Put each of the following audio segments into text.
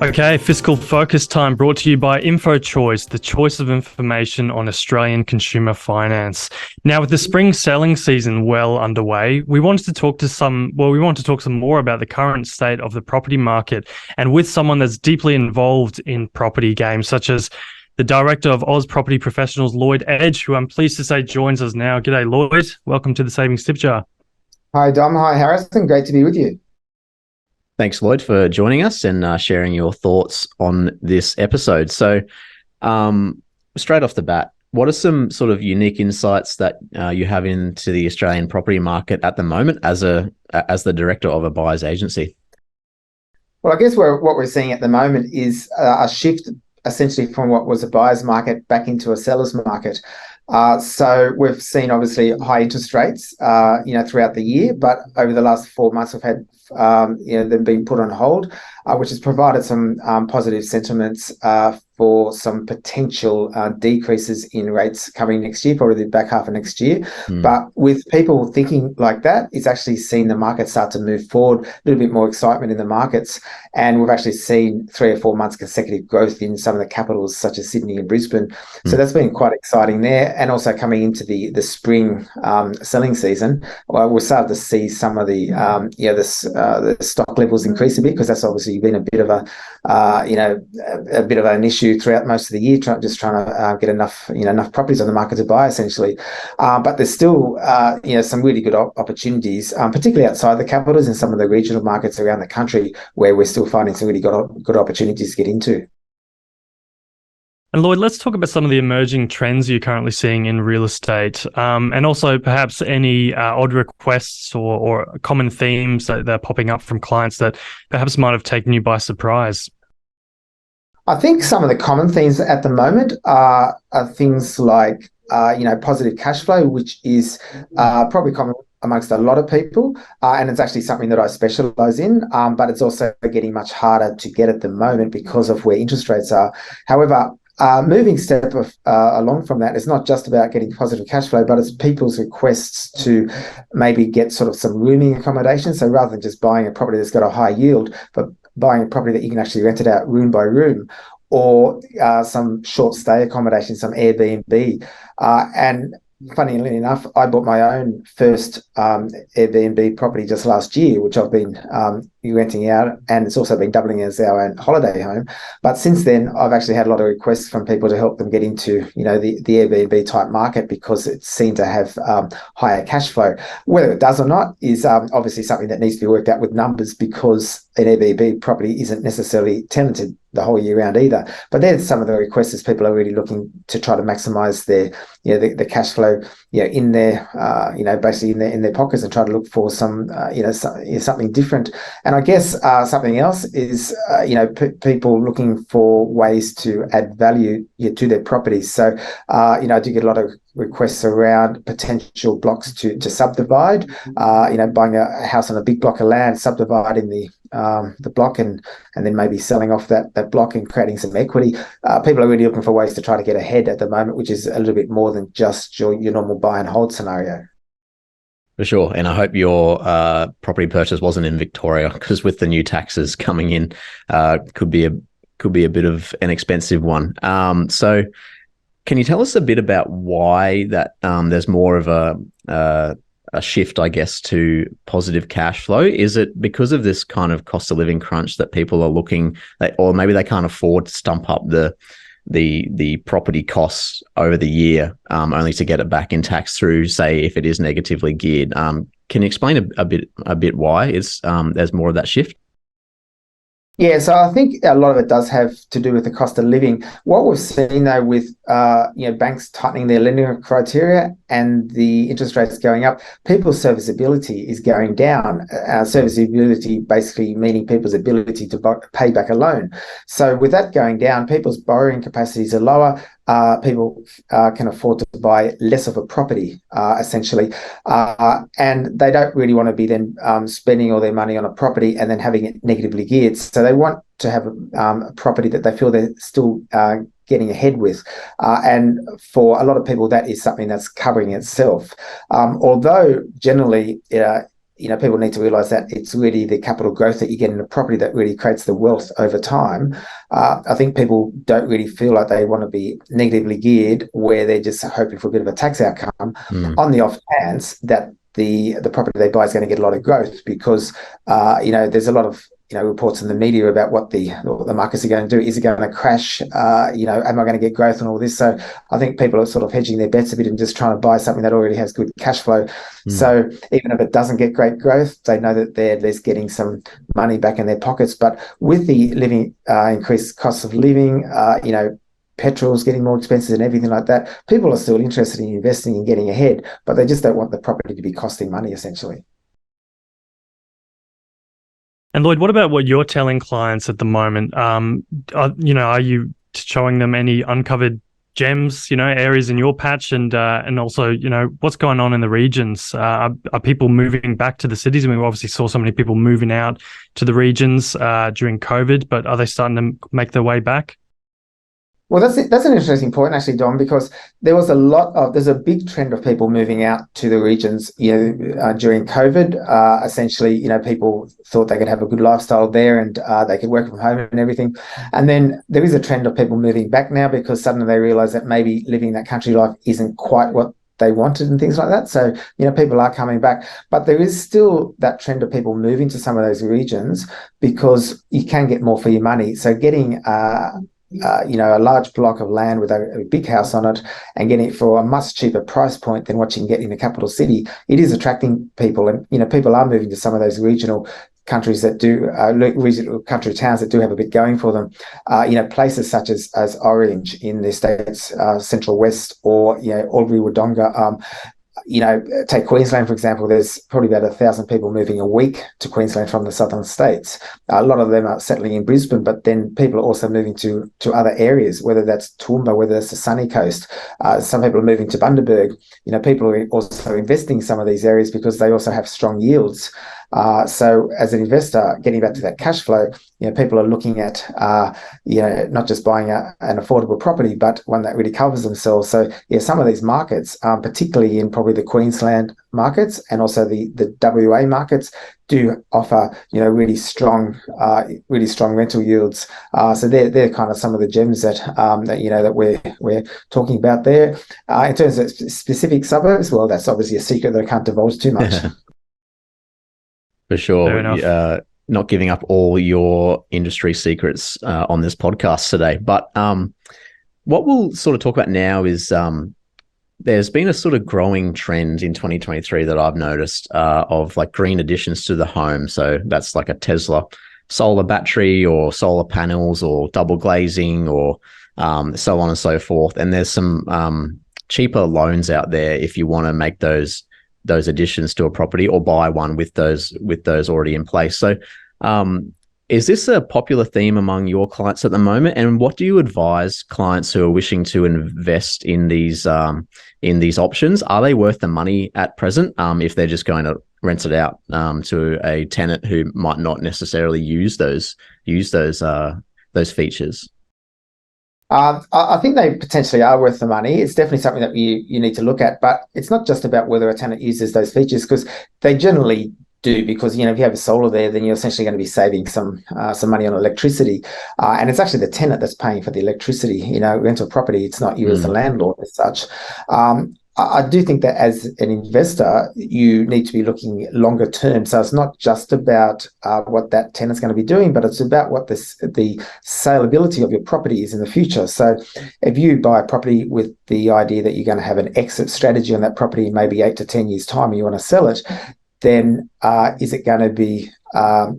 Okay, fiscal focus time brought to you by InfoChoice, the choice of information on Australian consumer finance. Now, with the spring selling season well underway, we want to talk some more about the current state of the property market, and with someone that's deeply involved in property games, such as the director of Oz Property Professionals, Lloyd, who I'm pleased to say joins us now. G'day, Lloyd. Welcome to the Savings Tip Jar. Hi, Dom. Hi, Harrison. Great to be with you. Thanks, Lloyd, for joining us and sharing your thoughts on this episode. So, straight off the bat, what are some sort of unique insights that you have into the Australian property market at the moment as the director of a buyer's agency? Well, I guess what we're seeing at the moment is a shift essentially from what was a buyer's market back into a seller's market. So we've seen obviously high interest rates, throughout the year, but over the last 4 months, we've had, they've been put on hold, which has provided some positive sentiments for some potential decreases in rates coming next year, probably the back half of next year. But with people thinking like that, it's actually seen the market start to move forward, a little bit more excitement in the markets. And we've actually seen 3 or 4 months consecutive growth in some of the capitals such as Sydney and Brisbane. So that's been quite exciting there. And also coming into the spring selling season, well, we're starting to see some of the stock levels increase a bit, because that's obviously been a bit of an issue throughout most of the year, trying to get enough properties on the market to buy, essentially. But there's still some really good opportunities, particularly outside the capitals and some of the regional markets around the country, where we're still finding some really good opportunities to get into. And Lloyd, let's talk about some of the emerging trends you're currently seeing in real estate, and also perhaps any odd requests or common themes that are popping up from clients that perhaps might have taken you by surprise. I think some of the common themes at the moment are things like, positive cash flow, which is probably common amongst a lot of people, and it's actually something that I specialise in, but it's also getting much harder to get at the moment because of where interest rates are. However, moving step along from that, it's not just about getting positive cash flow, but it's people's requests to maybe get sort of some rooming accommodation. So rather than just buying a property that's got a high yield, but buying a property that you can actually rent it out room by room, or some short stay accommodation, some Airbnb. And funnily enough, I bought my own first Airbnb property just last year, which I've been renting out, and it's also been doubling as our own holiday home. But since then, I've actually had a lot of requests from people to help them get into, the Airbnb type market, because it's seen to have higher cash flow. Whether it does or not is obviously something that needs to be worked out with numbers, because an Airbnb property isn't necessarily tenanted the whole year round either. But there's some of the requests as people are really looking to try to maximise their, the cash flow, in their, basically in their pockets, and try to look for some, something different. And I guess something else is, people looking for ways to add value to their properties. So, I do get a lot of requests around potential blocks to subdivide, buying a house on a big block of land, subdividing the block, and then maybe selling off that block and creating some equity. People are really looking for ways to try to get ahead at the moment, which is a little bit more than just your normal buy and hold scenario. For sure. And I hope your property purchase wasn't in Victoria, because with the new taxes coming in, could be a bit of an expensive one. So can you tell us a bit about why that there's more of a shift, I guess, to positive cash flow? Is it because of this kind of cost of living crunch that people are looking at, or maybe they can't afford to stump up the property costs over the year, only to get it back in tax through, say, if it is negatively geared? Can you explain a bit why there's more of that shift? Yeah, so I think a lot of it does have to do with the cost of living. What we've seen, though, with banks tightening their lending criteria and the interest rates going up, people's serviceability is going down. Serviceability basically meaning people's ability to pay back a loan. So with that going down, people's borrowing capacities are lower. People can afford to buy less of a property, essentially, and they don't really want to be then spending all their money on a property and then having it negatively geared. So they want to have a property that they feel they're still getting ahead with. And for a lot of people, that is something that's covering itself. Although generally people need to realise that it's really the capital growth that you get in a property that really creates the wealth over time. I think people don't really feel like they want to be negatively geared where they're just hoping for a bit of a tax outcome on the off chance that the property they buy is going to get a lot of growth, because there's a lot of reports in the media about what the markets are going to do. Is it going to crash? Am I going to get growth and all this? So I think people are sort of hedging their bets a bit and just trying to buy something that already has good cash flow. So even if it doesn't get great growth, they know that they're getting some money back in their pockets. But with the increased cost of living, petrol's getting more expensive and everything like that, people are still interested in investing and getting ahead, but they just don't want the property to be costing money, essentially. And Lloyd, what about what you're telling clients at the moment? Are you showing them any uncovered gems, areas in your patch, and also, what's going on in the regions? Are people moving back to the cities? I mean, we obviously saw so many people moving out to the regions during COVID, but are they starting to make their way back? Well, that's an interesting point, actually, Dom, because there's a big trend of people moving out to the regions, during COVID. Essentially, people thought they could have a good lifestyle there and they could work from home and everything. And then there is a trend of people moving back now because suddenly they realise that maybe living that country life isn't quite what they wanted and things like that. So, people are coming back, but there is still that trend of people moving to some of those regions because you can get more for your money. So getting a large block of land with a big house on it and getting it for a much cheaper price point than what you can get in the capital city, it is attracting people. And, people are moving to some of those regional countries that do, regional country towns that do have a bit going for them. Places such as Orange in the state's central west, or, Albury Wodonga. Take Queensland, for example. There's probably about 1,000 people moving a week to Queensland from the southern states. A lot of them are settling in Brisbane, but then people are also moving to other areas, whether that's Toowoomba, whether that's the sunny coast. Some people are moving to Bundaberg. People are also investing in some of these areas because they also have strong yields. So as an investor, getting back to that cash flow, people are looking at, not just buying an affordable property, but one that really covers themselves. So some of these markets, particularly in probably the Queensland markets and also the WA markets, do offer, really strong rental yields. So they're kind of some of the gems that we're talking about there. In terms of specific suburbs, well, that's obviously a secret that I can't divulge too much. For sure. Not giving up all your industry secrets on this podcast today. But what we'll sort of talk about now is there's been a sort of growing trend in 2023 that I've noticed of like green additions to the home. So that's like a Tesla solar battery or solar panels or double glazing or so on and so forth. And there's some cheaper loans out there if you want to make those additions to a property or buy one with those already in place. So is this a popular theme among your clients at the moment? And what do you advise clients who are wishing to invest in these options? Are they worth the money at present if they're just going to rent it out to a tenant who might not necessarily use those features? I think they potentially are worth the money. It's definitely something that you need to look at, but it's not just about whether a tenant uses those features, because they generally do, because, if you have a solar there, then you're essentially going to be saving some money on electricity. And it's actually the tenant that's paying for the electricity, rental property. It's not you as the landlord as such. I do think that as an investor, you need to be looking longer term. So it's not just about what that tenant's going to be doing, but it's about what the saleability of your property is in the future. So if you buy a property with the idea that you're going to have an exit strategy on that property in maybe 8 to 10 years' time and you want to sell it, then is it going to be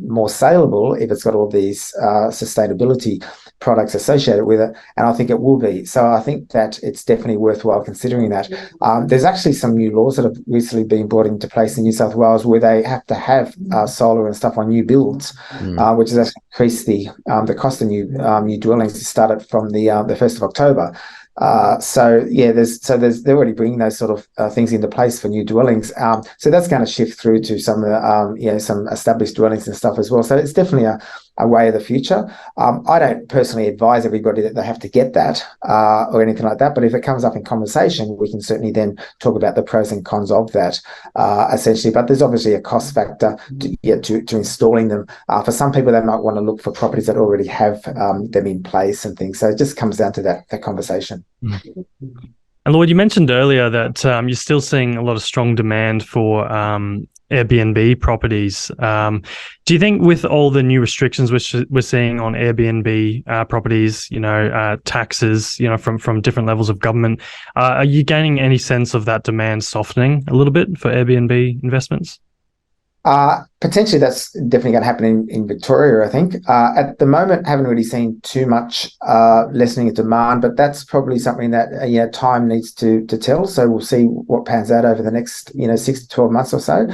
more saleable if it's got all these sustainability products associated with it? And I think it will be. So I think that it's definitely worthwhile considering that. There's actually some new laws that have recently been brought into place in New South Wales where they have to have solar and stuff on new builds, which has actually increased the cost of new dwellings. It started from the 1st of October. They're already bringing those sort of things into place for new dwellings. So that's going to shift through to some some established dwellings and stuff as well. So it's definitely a way of the future. I don't personally advise everybody that they have to get that or anything like that, but if it comes up in conversation, we can certainly then talk about the pros and cons of that, essentially. But there's obviously a cost factor to installing them. For some people, they might want to look for properties that already have them in place and things. So it just comes down to that conversation. Mm. And Lloyd, you mentioned earlier that you're still seeing a lot of strong demand for Airbnb properties. Do you think with all the new restrictions which we're seeing on Airbnb properties, taxes, from different levels of government, are you gaining any sense of that demand softening a little bit for Airbnb investments? Potentially, that's definitely going to happen in Victoria, I think. At the moment, haven't really seen too much lessening of demand, but that's probably something that time needs to tell. So we'll see what pans out over the next 6 to 12 months or so.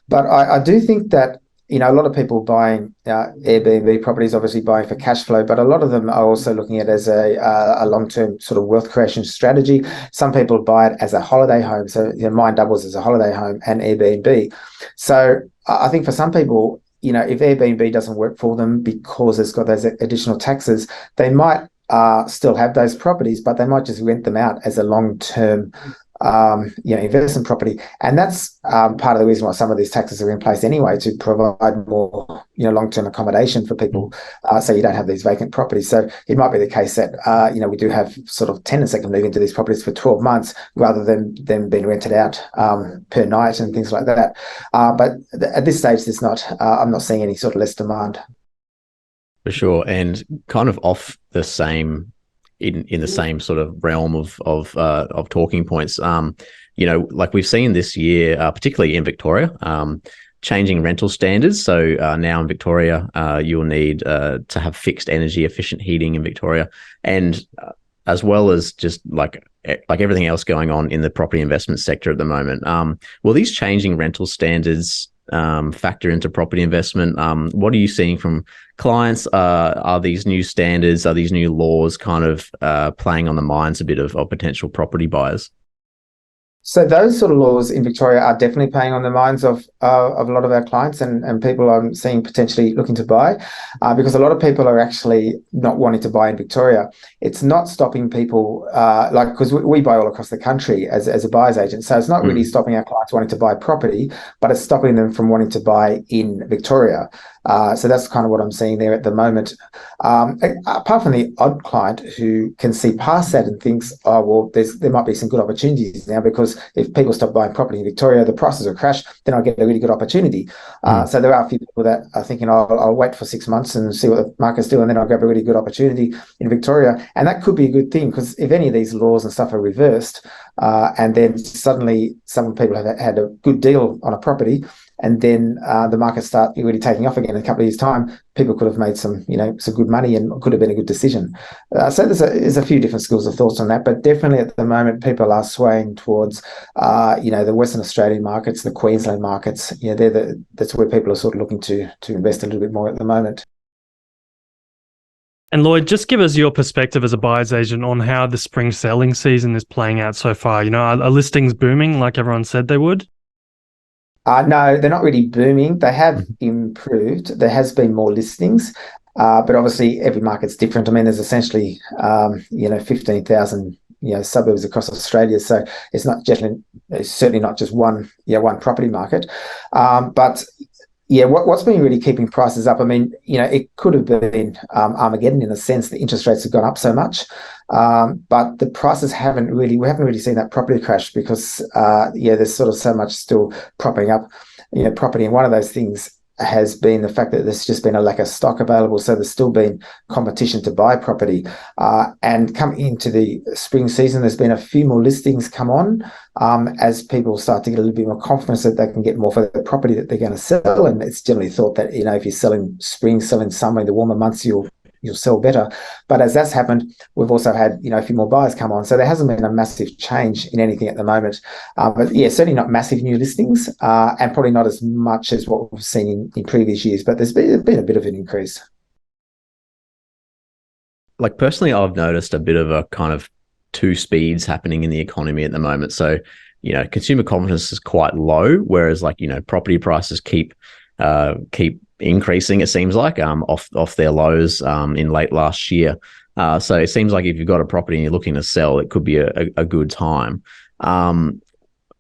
But I do think that a lot of people buying Airbnb properties, obviously buying for cash flow, but a lot of them are also looking at it as a long-term sort of wealth creation strategy. Some people buy it as a holiday home. So mine doubles as a holiday home and Airbnb. So I think for some people, if Airbnb doesn't work for them because it's got those additional taxes, they might still have those properties, but they might just rent them out as a long-term investment property. And that's part of the reason why some of these taxes are in place anyway, to provide more long-term accommodation for people, so you don't have these vacant properties. So it might be the case that we do have sort of tenants that can move into these properties for 12 months rather than them being rented out per night and things like that. But at this stage, there's not. I'm not seeing any sort of less demand. For sure, and kind of off the same. In the same sort of realm of talking points, like we've seen this year, particularly in Victoria, changing rental standards. So now in Victoria, you'll need to have fixed energy efficient heating in Victoria, and as well as just like everything else going on in the property investment sector at the moment. Will these changing rental standards factor into property investment? What are you seeing from clients? Are these new standards, are these new laws kind of playing on the minds a bit of potential property buyers? So those sort of laws in Victoria are definitely playing on the minds of a lot of our clients and people I'm seeing potentially looking to buy, because a lot of people are actually not wanting to buy in Victoria. It's not stopping people, because we buy all across the country as a buyer's agent. So it's not really stopping our clients wanting to buy property, but it's stopping them from wanting to buy in Victoria. So that's kind of what I'm seeing there at the moment. Apart from the odd client who can see past that and thinks, oh, well, there might be some good opportunities now, because if people stop buying property in Victoria, the prices will crash, then I'll get a really good opportunity. So there are a few people that are thinking, I'll wait for 6 months and see what the market's doing, and then I'll grab a really good opportunity in Victoria. And that could be a good thing, because if any of these laws and stuff are reversed, and then suddenly some people have had a good deal on a property, and then the market start really taking off again in a couple of years' time, people could have made some good money and could have been a good decision. So there's a few different schools of thoughts on that, but definitely at the moment, people are swaying towards, the Western Australian markets, the Queensland markets. That's where people are sort of looking to invest a little bit more at the moment. And Lloyd, just give us your perspective as a buyer's agent on how the spring selling season is playing out so far. Are listings booming like everyone said they would? No, they're not really booming. They have improved. There has been more listings, but obviously every market's different. I mean, there's essentially 15,000 suburbs across Australia, so it's certainly not just one property market. But what's been really keeping prices up? I mean, it could have been Armageddon in a sense. The interest rates have gone up so much, but the prices we haven't really seen that property crash, because there's sort of so much still propping up property, and one of those things has been the fact that there's just been a lack of stock available. So there's still been competition to buy property. And coming into the spring season, there's been a few more listings come on as people start to get a little bit more confidence that they can get more for the property that they're going to sell. And it's generally thought that, if you're selling spring, selling summer, in the warmer months, you'll sell better. But as that's happened, we've also had, a few more buyers come on. So there hasn't been a massive change in anything at the moment. But certainly not massive new listings, and probably not as much as what we've seen in previous years. But there's been a bit of an increase. Like personally, I've noticed a bit of a kind of two speeds happening in the economy at the moment. So, consumer confidence is quite low, whereas property prices keep increasing, it seems like, off their lows in late last year. So it seems like if you've got a property and you're looking to sell, it could be a good time.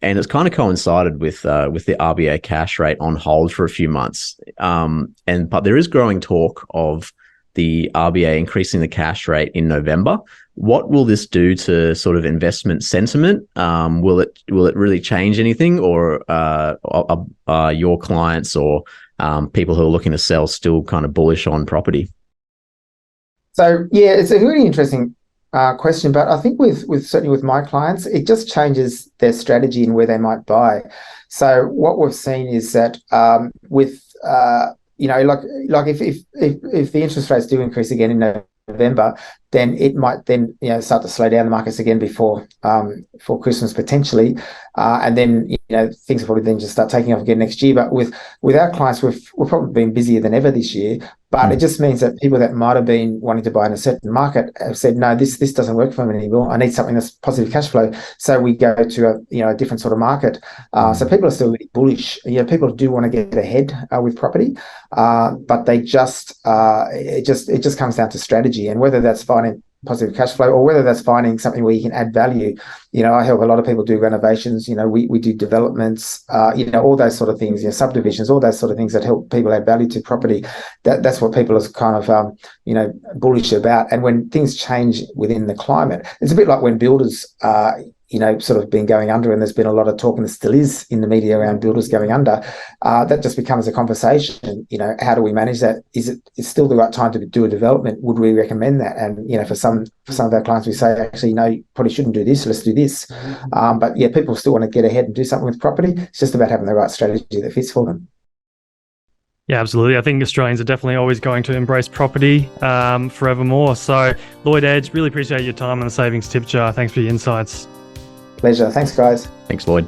And it's kind of coincided with the RBA cash rate on hold for a few months. But there is growing talk of the RBA increasing the cash rate in November. What will this do to sort of investment sentiment? Will it really change anything, or are your clients or people who are looking to sell still kind of bullish on property? So yeah, it's a really interesting question, but I think with certainly with my clients, it just changes their strategy and where they might buy. So what we've seen is that with like if the interest rates do increase again in November, then it might then start to slow down the markets again before Christmas potentially, and then things will probably then just start taking off again next year. But with our clients, we've probably been busier than ever this year. But it just means that people that might have been wanting to buy in a certain market have said, no, this doesn't work for me anymore. I need something that's positive cash flow. So we go to a different sort of market. So people are still really bullish. People do want to get ahead with property, but they just it just comes down to strategy, and whether that's finding positive cash flow or whether that's finding something where you can add value. I help a lot of people do renovations. We do developments. All those sort of things. Subdivisions, all those sort of things that help people add value to property. That's what people are kind of bullish about. And when things change within the climate, it's a bit like when builders sort of been going under, and there's been a lot of talk, and there still is in the media around builders going under. That just becomes a conversation. How do we manage that? Is it's still the right time to do a development? Would we recommend that? And for some of our clients, we say, actually, no, you probably shouldn't do this. Let's do this. But yeah, people still want to get ahead and do something with property. It's just about having the right strategy that fits for them. Yeah, absolutely. I think Australians are definitely always going to embrace property forevermore. So, Lloyd, Edge, really appreciate your time on the Savings Tip Jar. Thanks for your insights. Pleasure. Thanks, guys. Thanks, Lloyd.